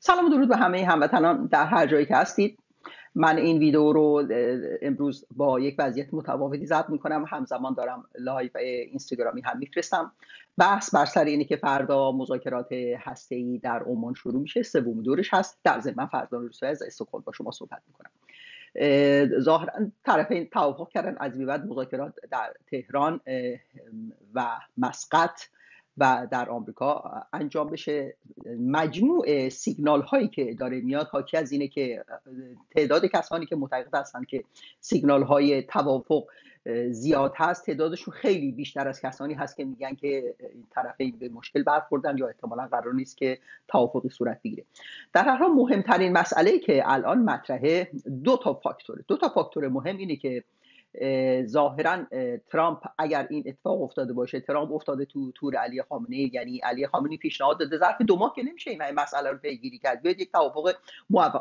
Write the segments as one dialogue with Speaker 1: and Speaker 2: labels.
Speaker 1: سلام و درود به همه هموطنان در هر جایی که هستید. من این ویدیو رو امروز با یک وضعیت متفاوتی ضبط میکنم، همزمان دارم لایو اینستاگرامی هم میفرستم. بحث بر سر اینه که فردا مذاکرات هسته‌ای در عمان شروع میشه، سوم دورش هست. در ضمن من فردا روز از استکهلم با شما صحبت میکنم. ظاهرا طرفین توافق کردن از بعد مذاکرات در تهران و مسقط و در آمریکا انجام بشه. مجموع سیگنال هایی که داره میاد حاکی از اینه که تعداد کسانی که معتقد هستن که سیگنال های توافق زیاد هست، تعدادشون خیلی بیشتر از کسانی هست که میگن که طرفین به مشکل برخوردن یا احتمالاً قرار نیست که توافقی صورت بگیره. در هر حال مهمترین مسئله که الان مطرحه دو تا فاکتور مهم اینه که ظاهرا ترامپ اگر این اتفاق افتاده باشه، ترامپ افتاده تو تور علی خامنه‌ای، یعنی علی خامنه‌ای پیشنهاد داده ظرف 2 ماه که نمیشه این مسئله رو پیگیری کرد، بیاید یک توافق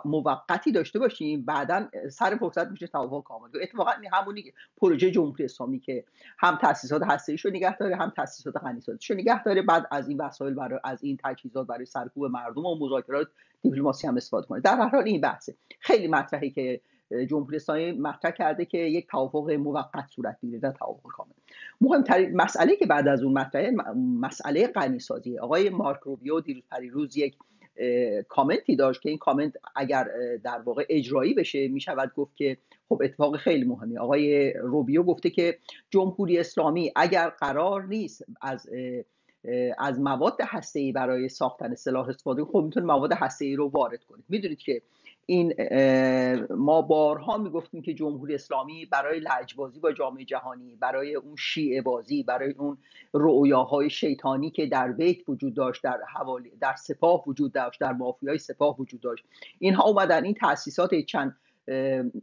Speaker 1: موقتی داشته باشیم، بعداً سر فرصت میشه توافق کامل. اتفاقا همونی که پروژه جمهوری اسلامی که هم تأسیسات هسته‌ایشو نگه داره، هم تأسیسات غنیسازیشو نگه داره، بعد از این وسایل برای از این تجهیزات برای سرکوب مردم و مذاکرات دیپلماسی هم استفاده کنه. در هر حال این بحثه خیلی مطرحی که جمهوری اسلامی مطرح کرده که یک توافق موقت صورت بگیره، نه توافق کامل. مهمترین مسئله که بعد از اون مطرحه مسئله غنیسازی. آقای مارک روبیو دیروز پریروز یک کامنتی داشت که این کامنت اگر در واقع اجرایی بشه میشود گفت که خب اتفاق خیلی مهمی. آقای روبیو گفته که جمهوری اسلامی اگر قرار نیست از مواد هسته‌ای برای ساختن سلاح استفاده کنه، خب میتونه مواد هسته‌ای رو وارد کنه. میدونید که این ما بارها میگفتیم که جمهوری اسلامی برای لجبازی با جامعه جهانی، برای اون شیعه بازی، برای اون رؤیاهای شیطانی که در بیت وجود داشت، در سپاه وجود داشت، در مافیای سپاه وجود داشت، اینها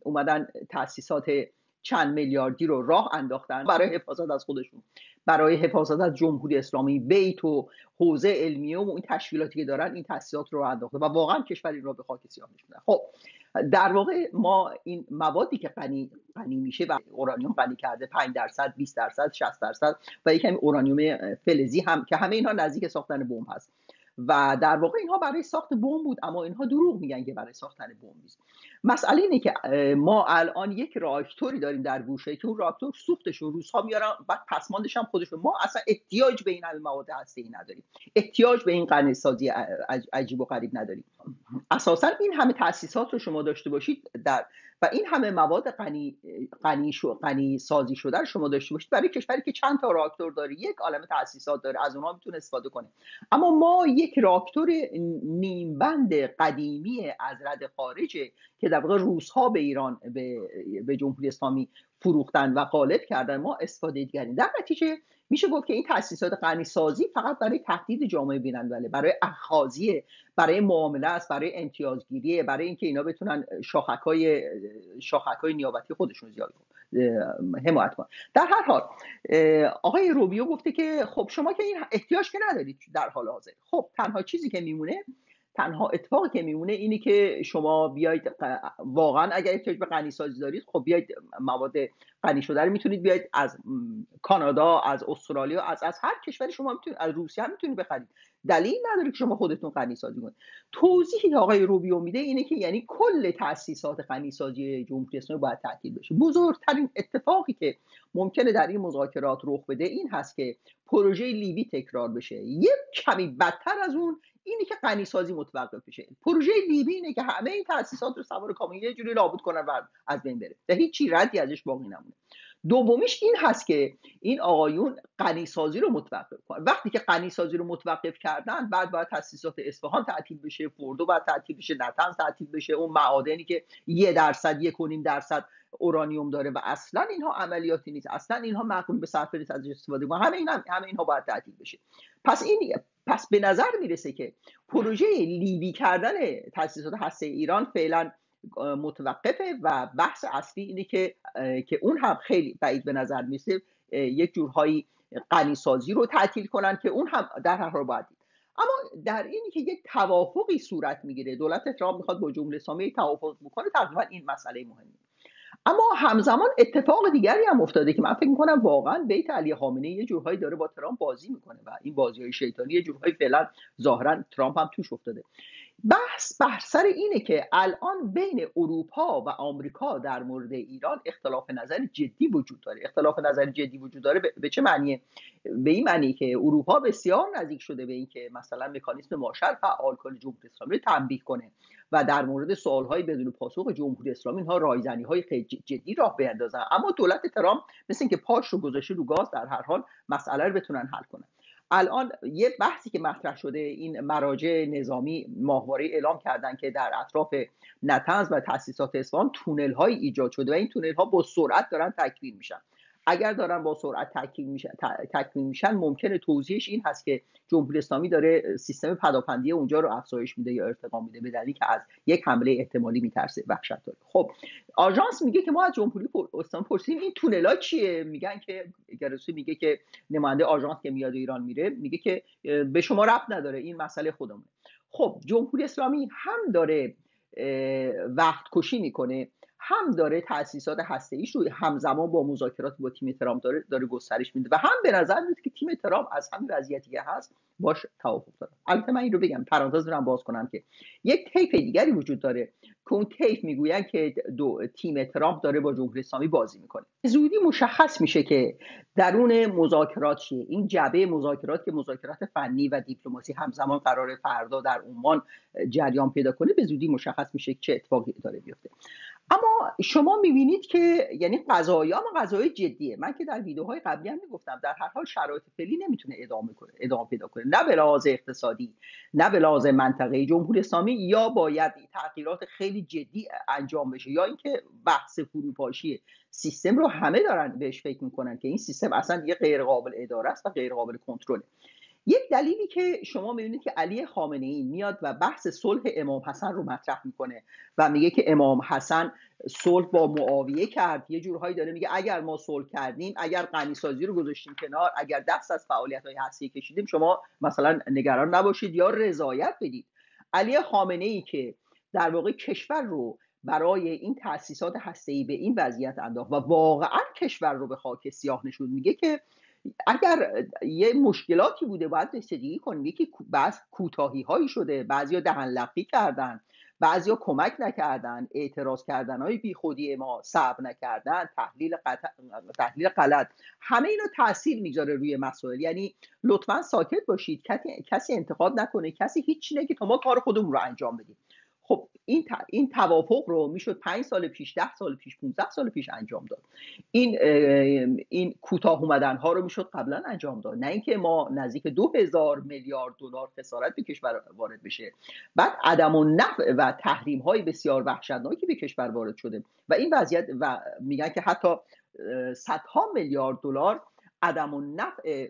Speaker 1: اومدن تأسیسات چند میلیاردی رو راه انداختن برای حفاظت از خودشون، برای حفاظت از جمهوری اسلامی. بیت و حوزه علمیه و این تشکیلاتی که دارن این تأسیسات رو انداخته و واقعا کشور این را به خاک سیاه نشوندن. خب در واقع ما این موادی که غنی میشه و اورانیوم غنی کرده 5%، 20%، 60% و یک کمی اورانیوم فلزی هم که همه اینها نزدیک ساختن بمب هست و در واقع اینها برای ساخت بمب بود، اما اینها دروغ میگن که برای ساختن بمب نیست. مسئله اینه که ما الان یک راکتوری داریم در گوشه که اون راکتور سوختشون روس‌ها میارن، بعد پسماندش هم خودشون. ما اصلا احتیاج به این همه مواد هسته‌ای نداریم، احتیاج به این غنیسازی عجیب و غریب نداریم. اساسا این همه تأسیسات رو شما داشته باشید و این همه مواد غنی سازی شده رو شما داشته باشید برای کشوری که چند تا راکتور داره، یک عالمه تأسیسات داره، از اونها میتونه استفاده کنه. اما ما یک راکتور نیمبند قدیمی از رد خارجه که در واقع روس‌ها به ایران به جمهوری اسلامی فروختن و غالب کردن، ما استفاده دیگری. در نتیجه میشه گفت که این تأسیسات غنیسازی فقط برای تهدید جامعه بین‌المللی، برای اخاذی، برای معامله است، برای امتیازگیری، برای اینکه اینا بتونن شاخک‌های نیابتی خودشون زیاد حمایت کنن. در هر حال آقای روبیو گفته که خب شما که این احتیاج که ندارید در حال حاضر. خب تنها اتفاقی که میمونه اینی که شما بیاید واقعا اگر احتیاج به غنیسازی دارید، خب بیاید مواد غنی شده رو میتونید بیاید از کانادا، از استرالیا، از هر کشوری شما میتونید، از روسیه هم میتونید بخرید. دلیل نداره که شما خودتون غنیسازی کنید. توضیحی که آقای روبیو میده اینه که یعنی کل تأسیسات غنیسازی جمهوری اسلامی باید تعطیل بشه. بزرگترین اتفاقی که ممکنه در این مذاکرات رخ بده این هست که پروژه لیبی تکرار بشه. یک کمی بدتر از اون اینی که غنیسازی متوقف بشه. پروژه لیبی اینه که همه این تأسیسات رو سوار کامیون یه جوری نابود کنن و از بین بره و هیچ چیز ردی ازش باقی نمونه. دومیش این هست که این آقایون غنیسازی رو متوقف کنن. وقتی که غنیسازی رو متوقف کردن، بعد باید تأسیسات اصفهان تعطیل بشه، فردو باید تعطیل بشه، نطنز تعطیل بشه، اون معادنی که 1%، 1.5% اورانیوم داره و اصلا اینها عملیاتی نیست، اصلا اینها معقول به صرفه نیست ازش استفاده کنن، همه اینها باید تعطیل بشه. پس به نظر میرسه که پروژه لیبی کردن تأسیسات هسته ایران فعلا متوقفه و بحث اصلی اینه که اون هم خیلی بعید به نظر میسه یک جورهایی غنیسازی رو تعطیل کنن که اون هم در هر حال باید دید. اما در اینی که یک توافقی صورت میگیره، دولت ترامپ میخواد با جمهوری اسلامی توافق بکنه، تقریبا این مسئله مهمه. اما همزمان اتفاق دیگری هم افتاده که من فکر می‌کنم واقعا بیت علی خامنه‌ای یه جورهایی داره با ترامپ بازی میکنه و این بازی‌های شیطانی یه جورهایی فعلا ظاهرا ترامپ هم توش افتاده. بحث بر سر اینه که الان بین اروپا و آمریکا در مورد ایران اختلاف نظر جدی وجود داره. اختلاف نظر جدی وجود داره به چه معنیه؟ به این معنی که اروپا بسیار نزدیک شده به این که مثلا مکانیزم مارشال فعال کنه، جمهوری اسلامی رو تنبیه کنه و در مورد سوالهای بدون پاسخ جمهوری اسلامی اینها رایزنی‌های خیلی جدی راه بیندازن. اما دولت ترامپ مثل اینکه پاش رو گذاشته رو گاز، در هر حال مسئله رو بتونن حل کنن. الان یه بحثی که مطرح شده، این مراجع نظامی ماهواره اعلام کردن که در اطراف نطنز و تاسیسات اصفهان تونل های ایجاد شده و این تونل ها با سرعت دارن تکمیل میشن. اگر دارن با سرعت تکمیل میشن ممکنه توضیحش این هست که جمهوری اسلامی داره سیستم پدافندی اونجا رو افزایش میده یا ارتقا میده، به دلیلی که از یک حمله احتمالی میترسه، وحشت داره. خب آژانس میگه که ما از جمهوری اسلامی پرسیدیم این تونل‌ها چیه؟ میگن که گرسوی میگه که نماینده آژانس که میاد ایران میره میگه که به شما ربط نداره، این مسئله خودمونه. خب جمهوری اسلامی هم داره وقت کشی میکنه، هم داره تأسیسات هسته‌ایش رو همزمان با مذاکرات با تیم ترامپ داره گسترش میده و هم به نظر میاد که تیم ترامپ از همین وضعیتی که هست باش توافق داره. البته من این رو بگم، پرانتز رو باز کنم که یک طیف دیگری وجود داره که اون طیف میگوین که تیم ترامپ داره با جمهوری اسلامی بازی میکنه. زودی مشخص میشه که درون مذاکرات چیه. این جبهه مذاکرات که مذاکرات فنی و دیپلماسی همزمان قراره فردا در عمان جریان پیدا کنه، به زودی مشخص میشه که چه اتفاقی داره بیفته. اما شما میبینید که یعنی قضایا قضایای جدیه. من که در ویدیوهای قبلی هم میگفتم در هر حال شرایط فعلی نمیتونه ادامه پیدا کنه، نه به لحاظ اقتصادی نه به لحاظ منطقه‌ای. جمهوری اسلامی یا باید تغییرات خیلی جدی انجام بشه یا اینکه بحث فروپاشی سیستم رو همه دارن بهش فکر میکنن که این سیستم اصلا دیگه غیر قابل اداره است و غیر قابل کنترله. یک دلیلی که شما میبینید که علی خامنه‌ای میاد و بحث صلح امام حسن رو مطرح میکنه و میگه که امام حسن صلح با معاویه کرد، یه جورهایی داره میگه اگر ما صلح کردیم، اگر غنیسازی رو گذاشتیم کنار، اگر دست از فعالیت‌های هسته‌ای کشیدیم، شما مثلا نگران نباشید یا رضایت بدید. علی خامنه‌ای که در واقع کشور رو برای این تأسیسات هسته‌ای به این وضعیت انداخت و واقعا کشور رو به خاک سیاه نشون، میگه که اگر یه مشکلاتی بوده باید رسیدگی کنیم. یکی بعض کوتاهی هایی شده، بعضیا دهن لقی کردن، بعضیا کمک نکردن، اعتراض کردن های بی خودی ما، صبر نکردن، تحلیل غلط، همه اینا تاثیر میذاره روی مسائل. یعنی لطفا ساکت باشید، کسی انتقاد نکنه، کسی هیچ نگه تا ما کار خودمون رو انجام بدیم. خب این توافق رو میشد 5 سال پیش، 10 سال پیش، 15 سال پیش انجام داد. این کوتاه اومدن ها رو میشد قبلا انجام داد، نه اینکه ما نزدیک 2000 میلیارد دلار خسارت به کشور وارد بشه، بعد عدم النفع و تحریم های بسیار وحشتناکی به کشور وارد شده و این وضعیت و میگن که حتی صدها میلیارد دلار عدم النفع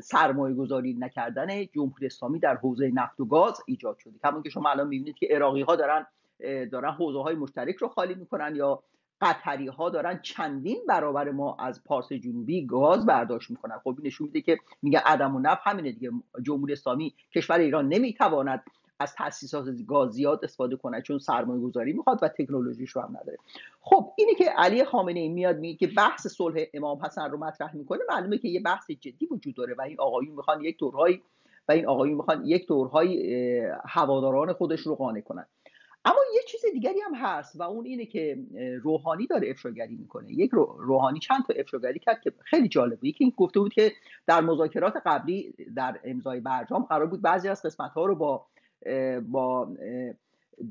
Speaker 1: سرمایه گذاری نکردن جمهوری اسلامی در حوزه نفت و گاز ایجاد شده. همون که شما الان میبینید که عراقی ها دارن حوزه های مشترک رو خالی میکنن یا قطری ها دارن چندین برابر ما از پارس جنوبی گاز برداشت میکنن. خب این نشون میده که میگه عدم النفع همینه دیگه. جمهوری اسلامی، کشور ایران نمیتواند از تاسیسات گاز زیاد استفاده کنه چون سرمایه گذاری میخواد و تکنولوژیش رو هم نداره. خب اینی که علی خامنه‌ای میاد میگه که بحث صلح امام حسن رو مطرح میکنه، معلومه که یه بحث جدی وجود داره و این آقایون میخوان یک دورهایی هواداران خودش رو قانع کنن. اما یه چیز دیگری هم هست و اون اینه که روحانی داره افشاگری میکنه. یک روحانی چند تا افشاگری کرد که خیلی جالبه. یکی این گفته بود که در مذاکرات قبلی در امضای برجام قرار بود بعضی از قسمت‌ها رو با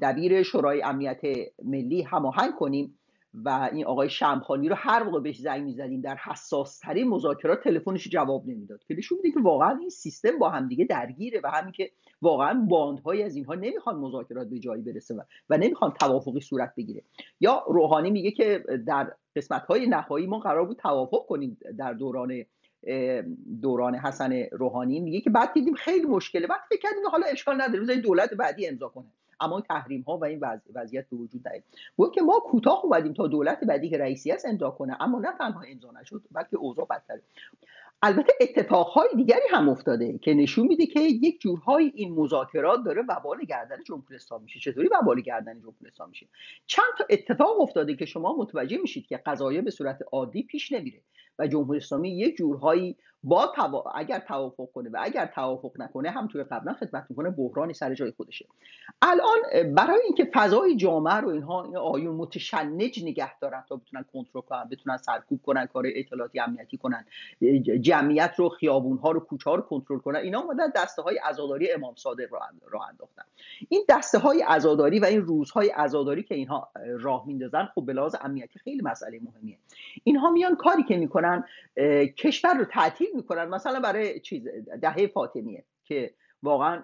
Speaker 1: دبیر شورای امنیت ملی هماهنگ کنیم و این آقای شمخانی رو هر موقع بهش زنگ می‌زدیم در حساس ترین مذاکرات تلفنش جواب نمیداد، که نشون میده که واقعا این سیستم با همدیگه درگیره و همین که واقعا باندهای از اینها نمیخوان مذاکرات به جایی برسه و نمیخوان توافقی صورت بگیره. یا روحانی میگه که در قسمت‌های نهایی ما قرار بود توافق کنیم در دوران حسن روحانی، میگه که بعد دیدیم خیلی مشکله، بعد فکر کردیم حالا اشکال نداره بذارید دولت بعدی امضا کنه. اما این تحریم ها و این وضعیت به وجود نیامد. گفت که ما کوتاه اومدیم تا دولت بعدی که رئیسی است امضا کنه، اما نه تنها امضا نشد بلکه اوضاع بدتر. البته اتفاقهای دیگری هم افتاده که نشون میده که یک جورهای این مذاکرات داره وبال گردن جمهوری اسلامی میشه. چطوری وبال گردن جمهوری اسلامی میشه؟ چند تا اتفاق افتاده که شما متوجه میشید که قضایا به صورت عادی پیش نمیره و جمهوری اسلامی یک جورهایی اگر توافق کنه و اگر توافق نکنه، هم توی قبلا خدمت میکنه، بحرانی سر جای خودشه. الان برای اینکه فضای جامعه رو این آیون متشنج نگه دارن تا بتونن کنترل کنن، بتونن سرکوب کنن، کار اطلاعاتی امنیتی کنن، جمعیت رو، خیابون ها رو، کوچه ها رو کنترل کنن، اینا اومدن دسته های عزاداری امام صادق راه انداختن. این دسته های عزاداری و این روزهای عزاداری که اینها راه میندازن، خب به لحاظ امنیتی خیلی مسئله مهمیه. اینها میان کاری که میکنن کشور رو تعطیل میکنن. مثلا برای دهه فاطمیه که واقعا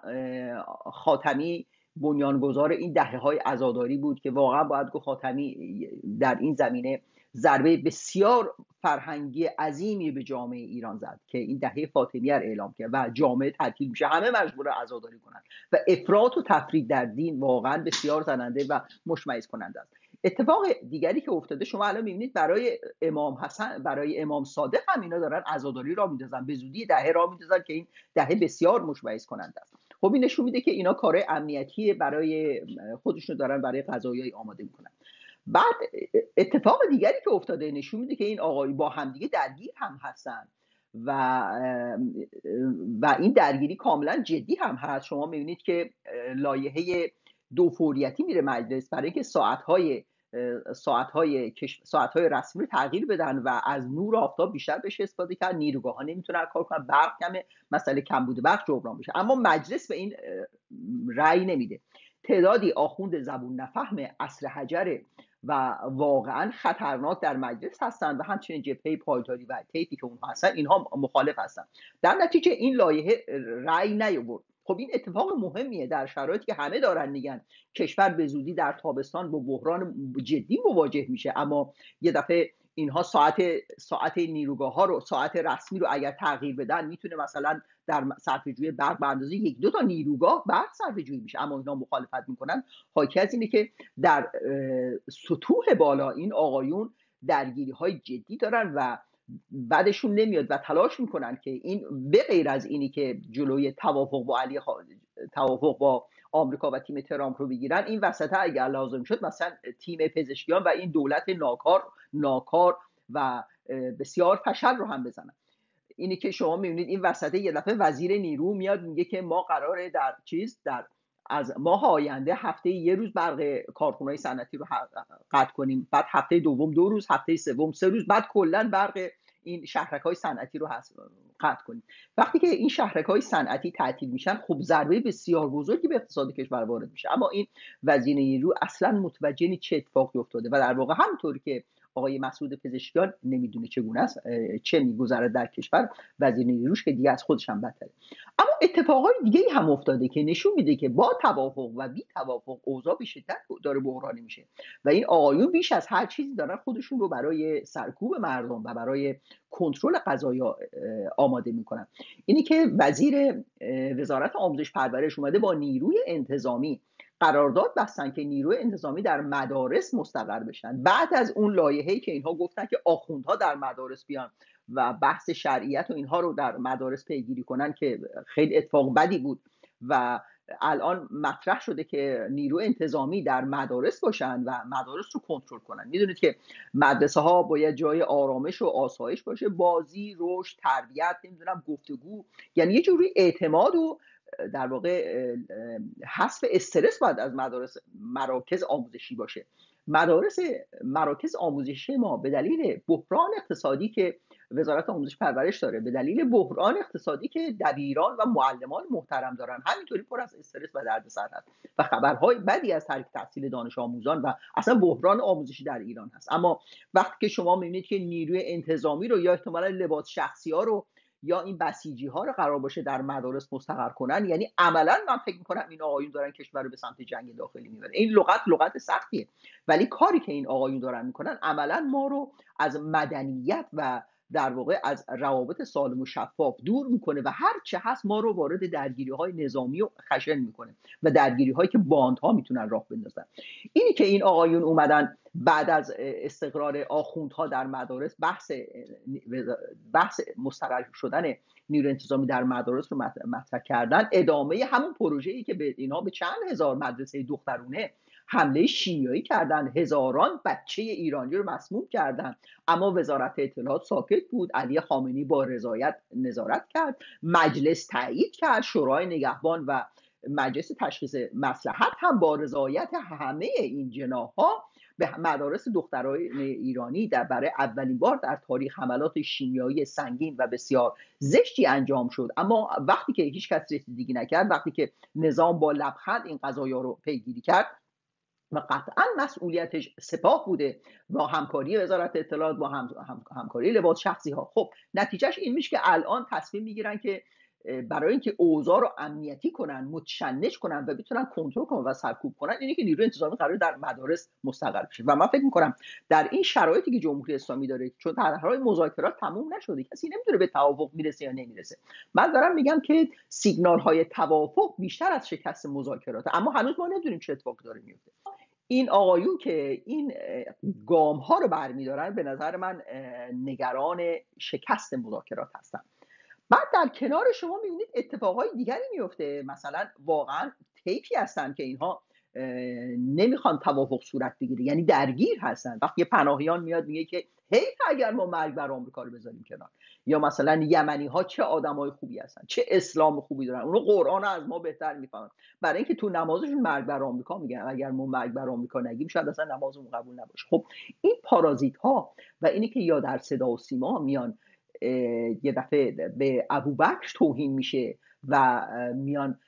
Speaker 1: خاتمی بنیانگذار این دهه‌های عزاداری بود که واقعا باید گفت خاتمی در این زمینه ضربه بسیار فرهنگی عظیمی به جامعه ایران زد که این دهه فاطمیه رو اعلام کرد و جامعه تعطیل میشه، همه مجبور عزاداری کنن و افراط و تفرید در دین واقعا بسیار زننده و مشمئز کننده است. اتفاق دیگری که افتاده، شما الان میبینید برای امام حسن، برای امام صادق هم اینا دارن عزاداری را میندازن، به زودی دهه را میندازن که این دهه بسیار مشمئز کننده است. خب این نشون میده که اینا کار امنیتی برای خودشون دارن برای قضایای آماده میکنن. بعد اتفاق دیگری که افتاده نشون میده که این آقای با همدیگه درگیر هم هستن و این درگیری کاملا جدی هم هست. شما میبینید که لایحه دو فوریتی میره مجلس برای اینکه ساعت‌های رسمی رو تغییر بدن و از نور آفتاب بیشتر بشه استفاده کرد. نیروگاه‌ها نمیتونن کار کنن، برق کمه، مسئله کمبود برق جبران بشه، اما مجلس به این رأی نمیده. تعدادی آخوند زبون نفهم عصر حجر و واقعا خطرناک در مجلس هستن و همچنین جبهه پایداری و طیفی که اونها هستن، اینها مخالف هستن. در نتیجه این لایحه رأی نیاورد. خب این اتفاق مهمیه در شرایطی که همه دارن میگن کشور به زودی در تابستان با بحران جدی مواجه میشه، اما یه دفعه اینها ساعت نیروگاه ها رو، ساعت رسمی رو اگر تغییر بدن، میتونه مثلا در صرفه‌جویی برق به اندازه 1-2 تا نیروگاه برق صرفه‌جویی میشه، اما اینا مخالفت میکنن. حاکی از اینه که در سطوح بالا این آقایون درگیری های جدی دارن و بعدشون نمیاد و تلاش میکنن که این به غیر از اینی که جلوی توافق با آمریکا و تیم ترامپ رو بگیرن، این وسط اگر لازم شد مثلا تیم پزشکیان و این دولت ناکار و بسیار فشل رو هم بزنن. اینی که شما میبینید این وسط یه دفعه وزیر نیرو میاد میگه که ما قراره در از ماه آینده هفته یه روز برق کارخونه‌های صنعتی رو قطع کنیم، بعد هفته دوم 2 روز، هفته سوم 3 روز، بعد کلا برق این شهرک‌های صنعتی رو قطع کنیم. وقتی که این شهرک‌های صنعتی تعطیل میشن، خب ضربه بسیار بزرگی به اقتصاد کشور وارد میشه، اما این وزیر نیرو اصلا متوجه نیست چه اتفاقی افتاده و در واقع همونطوری که آقای مسعود پزشکیان نمیدونه چگونه است، چه میگذره در کشور، وزیر نیروش که دیگه از خودش هم بدتره. اما اتفاقای دیگه هم افتاده که نشون میده که با توافق و بی توافق اوضاع به شدت داره بحرانی میشه و این آقایون بیش از هر چیزی دارن خودشون رو برای سرکوب مردم و برای کنترل قضایا آماده میکنن. اینی که وزیر وزارت آموزش پرورش اومده با نیروی انتظامی قرارداد بستن که نیروی انتظامی در مدارس مستقر بشن، بعد از اون لایحه‌ای که اینها گفتن که آخوندها در مدارس بیان و بحث شرعیت و اینها رو در مدارس پیگیری کنن، که خیلی اتفاق بدی بود و الان مطرح شده که نیروی انتظامی در مدارس باشن و مدارس رو کنترل کنن. میدونید که مدرسه ها باید جای آرامش و آسایش باشه، بازی، رشد، تربیت، نمیدونم گفتگو، یعنی یه جوری اعتماد و در واقع حذف استرس باید از مراکز آموزشی باشه. مراکز آموزشی ما به دلیل بحران اقتصادی که وزارت آموزش پرورش داره، به دلیل بحران اقتصادی که دبیران و معلمان محترم دارن، همینطوری پر از استرس و دردسر هست و خبرهای بدی از ترک تحصیل دانش آموزان و اصلا بحران آموزشی در ایران هست. اما وقتی که شما میبینید که نیروی انتظامی رو یا احتمالاً لباس شخصی ها رو یا این بسیجی ها رو قرار باشه در مدارس مستقر کنن، یعنی عملا من فکر میکنم این آقایون دارن کشور رو به سمت جنگ داخلی میبرن. این لغت سختیه، ولی کاری که این آقایون دارن میکنن عملا ما رو از مدنیت و در واقع از روابط سالم و شفاف دور میکنه و هر چه هست ما رو وارد درگیری های نظامی و خشن میکنه و درگیری هایی که باندها میتونن راه بندازن. اینی که این آقایون اومدن بعد از استقرار آخوندها در مدارس بحث مستقر شدن نیروی انتظامی در مدارس رو مطرح کردن، ادامه همون پروژه‌ای که به اینها به چند هزار مدرسه دخترونه حمله شیمیایی کردن، هزاران بچه ایرانی رو مسموم کردن، اما وزارت اطلاعات ساکت بود. علی خامنه‌ای با رضایت نظارت کرد، مجلس تایید کرد، شورای نگهبان و مجلس تشخیص مصلحت هم با رضایت همه این جناح‌ها به مدارس دخترای ایرانی برای اولین بار در تاریخ حملات شیمیایی سنگین و بسیار زشتی انجام شد. اما وقتی که هیچ کس رسیدگی نکرد، وقتی که نظام با لبخند این قضایا رو پیگیری کرد و قطعا مسئولیتش سپاه بوده با همکاری وزارت اطلاعات، با همکاری لباس شخصی ها، خب نتیجهش این میشه که الان تصمیم میگیرن که برای اینکه اوضاع رو امنیتی کنن، متشنج کنن و بتونن کنترل کنن و سرکوب کنن، اینه که نیروی انتظامی قرار در مدارس مستقر بشه. و من فکر میکنم در این شرایطی که جمهوری اسلامی داره، چون طرحهای مذاکرات تموم نشده، کسی نمیدونه به توافق میرسه یا نمیرسه، من دارم میگم که سیگنال های توافق بیشتر از شکست مذاکرات، اما هنوز ما نمیدونیم چه اتفاقی داره میفته. این آقایون که این گام ها رو برمیدارن به نظر من نگران شکست مذاکرات هستن. بعد در کنار شما میبینید اتفاقای دیگری میفته، مثلا واقعا طیفی هستن که اینها نمیخوان توافق صورت بگیره، یعنی درگیر هستن. وقتی یه پناهیان میاد میگه که حیف اگر ما مرگ بر آمریکا رو بذاریم کنار، یا مثلا یمنی ها چه آدمای خوبی هستن، چه اسلام خوبی دارن، اونو قرآن از ما بهتر میفهمن، برای اینکه تو نمازشون مرگ بر آمریکا میگن، اگر ما مرگ بر آمریکا نگیم شاید اصلا نمازمون قبول نباشه. خب این پارازیت ها و اینی که یا در صدا و سیما میان یه دفعه به ابوبکر توهین میشه و میان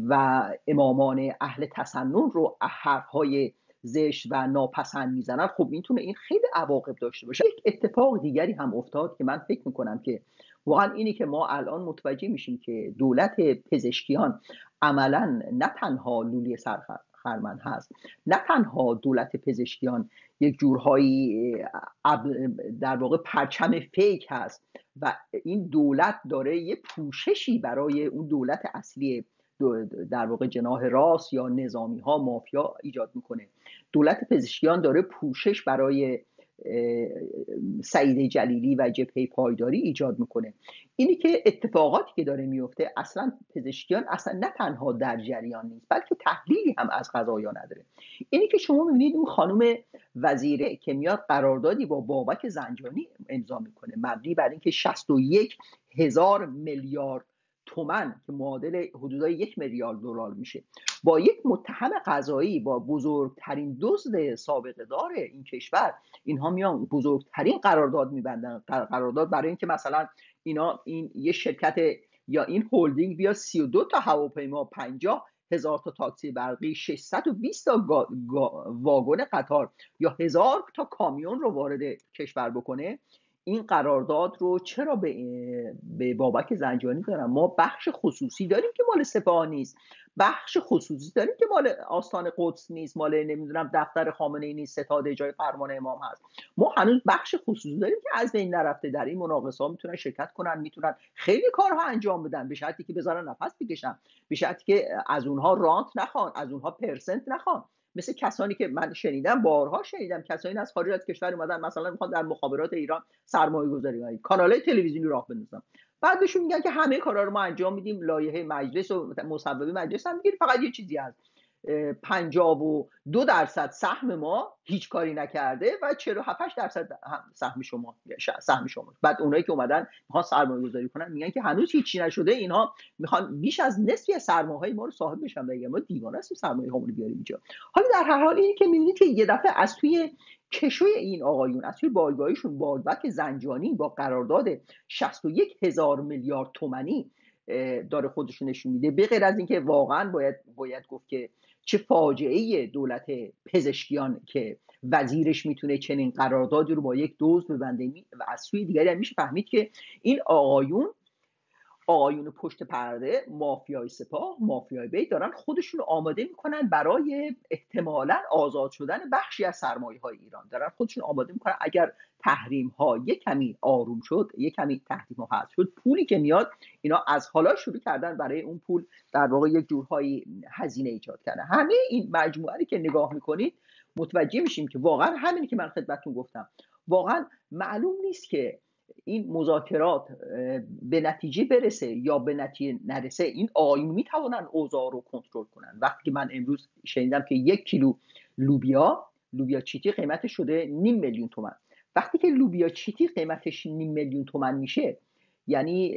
Speaker 1: و امامان اهل تسنن رو حرفهای زشت و ناپسند میزنن، خب میتونه این خیلی عواقب داشته باشه. یک اتفاق دیگری هم افتاد که من فکر میکنم که واقعا اینی که ما الان متوجه میشیم که دولت پزشکیان عملا نه تنها لولی سرخرمن هست، نه تنها دولت پزشکیان یک جورهایی در واقع پرچم فیک هست و این دولت داره یه پوششی برای اون دولت اصلی در واقع جناح راست یا نظامی ها مافیا ایجاد میکنه. دولت پزشکیان داره پوشش برای سعیده جلیلی و جبهه پایداری ایجاد میکنه. اینی که اتفاقاتی که داره میفته، اصلا پزشکیان اصلا نه تنها در جریان نیست بلکه تحلیلی هم از قضایا نداره. اینی که شما میبینید اون خانم وزیره که میاد قراردادی با بابک زنجانی امضا میکنه مبنی بر اینکه 61,000 میلیارد تومان که معادل حدودای 1 میلیارد دلار میشه، با یک متهم قضایی، با بزرگترین دزد سابقه دار این کشور، اینها میان بزرگترین قرارداد میبندن، قرارداد برای اینکه مثلا این یه شرکت یا این هلدینگ بیا 32 تا هواپیما، 50,000 تا تاکسی برقی، 620 تا واگن قطار یا 1000 تا کامیون رو وارد کشور بکنه. این قرارداد رو چرا به بابک زنجانی دارن؟ ما بخش خصوصی داریم که مال سپاه نیست، بخش خصوصی داریم که مال آستان قدس نیست، مال نمیدونم دفتر خامنه‌ای نیست، ستاد جای فرمان امام هست. ما هنوز بخش خصوصی داریم که از بین نرفته. در این مناقصه ها میتونن شرکت کنن، میتونن خیلی کارها انجام بدن، به شرطی که بذارن نفس بکشن، به شرطی که از اونها رانت نخوان، از اونها پرسنت نخوان. مثل کسانی که من شنیدم، بارها شنیدم، کسانی از خارج از کشور اومدن مثلا میخوان در مخابرات ایران سرمایه گذاری کنن، کانال‌های تلویزیونی راه بندازن، بعد بهشون میگن که همه کارا رو ما انجام میدیم، لایحه مجلس و مصوبه مجلس هم میگیریم، فقط یه چیزی هست، 52% سهم ما هیچ کاری نکرده و 47% سهم شما. بعد اونایی که اومدن میخوان سرمایه گذاری کنن میگن که هنوز هیچی نشده، اینها میخوان بیش از نصف سرمایه‌های ما رو صاحب بشن. بگم ما دیوانه هستیم سرمایه هامون رو بیاریم اینجا. حالا در هر حال اینی که میبینید که یه دفعه از توی کشوی این آقایون، از توی بایگاهیشون، بابک زنجانی با قرارداد 61,000 میلیارد تومانی داره خودشون نشون میده. به غیر از اینکه واقعا باید گفت که چه فاجعه دولت پزشکیان که وزیرش میتونه چنین قراردادی رو با یک دزد ببنده، و از سوی دیگری هم میشه فهمید که این آقایون پشت پرده، مافیای سپاه، مافیای بیت، دارن خودشون رو آماده میکنن برای احتمالاً آزاد شدن بخشی از سرمایه های ایران. دارن خودشون آماده میکنن اگر تحریم ها یک کمی آروم شد، یک کمی تحریم ها حذف شد، پولی که میاد اینا از حالا شروع کردن برای اون پول در واقع یک جورهایی هزینه ایجاد کردن. همه این مجموعه که نگاه میکنید متوجه میشیم که واقعا همینی که من خدمتتون گفتم، واقعا معلوم نیست که این مذاکرات به نتیجه برسه یا به نتیجه نرسه. این آقایون میتوانن اوضاع رو کنترل کنن. وقتی که من امروز شنیدم که 1 کیلو لوبیا چیتی قیمتش شده 500,000 تومان، وقتی که لوبیا چیتی قیمتش 500,000 تومان میشه، یعنی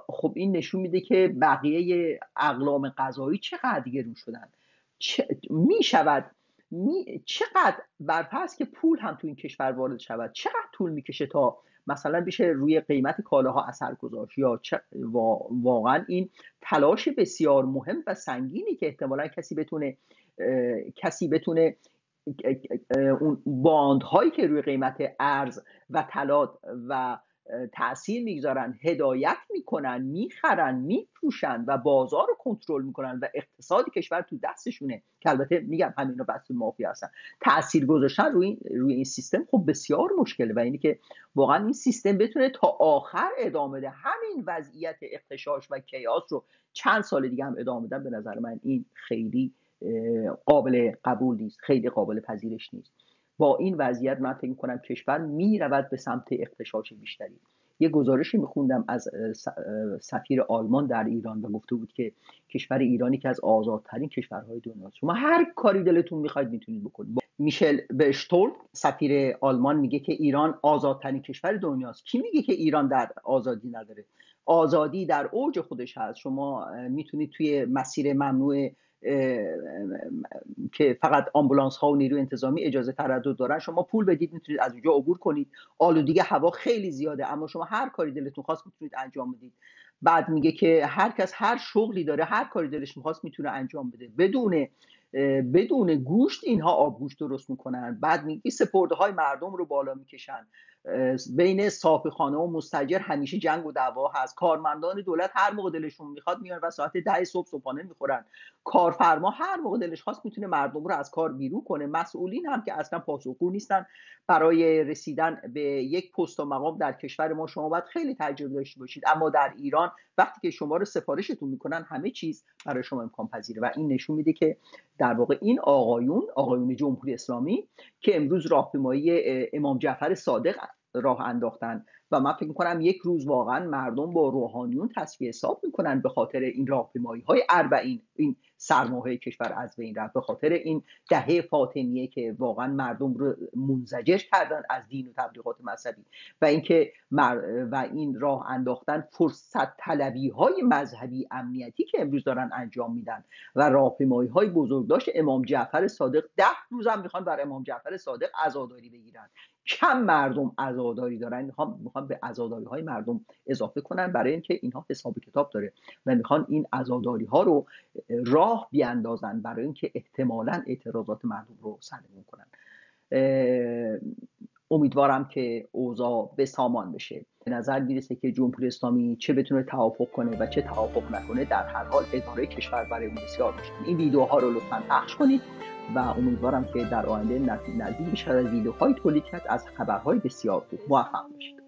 Speaker 1: خب این نشون میده که بقیه اقلام غذایی چقدر گرون شدن. میشود چقدر برپس که پول هم تو این کشور وارد شود، چقدر طول میکشه تا مثلا بشه روی قیمت کالاها اثر گذاشت، یا واقعا این تلاش بسیار مهم و سنگینی که احتمالا کسی بتونه اون باندهایی که روی قیمت ارز و طلا و تأثیر میگذارن، هدایت میکنن، میخرن، میفروشن و بازار رو کنترل میکنن و اقتصاد کشور تو دستشونه، که البته میگم همین رو بس مافیا هستن، تأثیر گذاشتن روی این سیستم خب بسیار مشکله. و اینی که واقعا این سیستم بتونه تا آخر ادامه ده، همین وضعیت اغتشاش و کیاس رو چند سال دیگه هم ادامه بدن، به نظر من این خیلی قابل قبول نیست، خیلی قابل پذیرش نیست. با این وضعیت من فکر می‌کنم کشور میرود به سمت اغتشاش بیشتری. یه گزارشی میخوندم از سفیر آلمان در ایران و گفته بود که کشور ایرانی که از آزادترین کشورهای دنیاست، شما هر کاری دلتون میخواید میتونید بکنید. میشل برشتول سفیر آلمان میگه که ایران آزادترین کشور دنیاست. کی میگه که ایران در آزادی نداره؟ آزادی در اوج خودش هست. شما میتونید توی مسیر ممنوع که فقط آمبولانس ها و نیروی انتظامی اجازه تردد دارن، شما پول بدید میتونید از اونجا عبور کنید. آلودگی هوا خیلی زیاده اما شما هر کاری دلتون خواست میتونید انجام بدید. بعد میگه که هر کس هر شغلی داره، هر کاری دلش میخواست میتونه انجام بده، بدون گوشت اینها آبگوشت درست میکنن. بعد میگه سپرده های مردم رو بالا میکشن، بین صاحبخانه و مستاجر همیشه جنگ و دعوا هست. کارمندان دولت هر موقع دلشون میخواد میان و ساعت 10 صبح صبحانه میخورن. کارفرما هر موقع دلش خواست میتونه مردم رو از کار بیرون کنه. مسئولین هم که اصلا پاسخگو نیستن برای رسیدن به یک پست و مقام در کشور ما. شما باید خیلی تجربه داشته باشید، اما در ایران وقتی که شما رو سفارشتون میکنن همه چیز برای شما امکان پذیره. و این نشون میده که در واقع این آقایون جمهوری اسلامی که امروز راهپیمایی امام جعفر صادق راه انداختن و من فکر میکنم یک روز واقعا مردم با روحانیون تصفیه حساب میکنن به خاطر این راهپیمایی های 40 این سرمایه کشور از بین رفت، به خاطر این دهه فاطمیه که واقعا مردم رو منزجر کردن از دین و تبلیغات مذهبی و اینکه و این راه انداختن فرصت طلبی های مذهبی امنیتی که امروز دارن انجام میدن و راهپیمایی های بزرگداشت امام جعفر صادق. 10 روز هم میخوان برای امام جعفر صادق عزاداری بگیرن. کم مردم عزاداری دارن، میخوان به عزاداری های مردم اضافه کنن برای اینکه اینها حساب کتاب داره و میخوان این عزاداری ها رو راه بیاندازن برای اینکه احتمالاً اعتراضات مردم رو سرنگون کنن. امیدوارم که اوضاع به سامان بشه. به نظر میرسه که جمهوری اسلامی چه بتونه توافق کنه و چه توافق نکنه، در هر حال اداره کشور برای اون بسیار مشکل. این ویدیوها رو لطفاً پخش کنید و امیدوارم که در آینده نزدیک بیشتر از ویدیوهای تولید کرد از خبرهای بسیار خوب موفق باشید.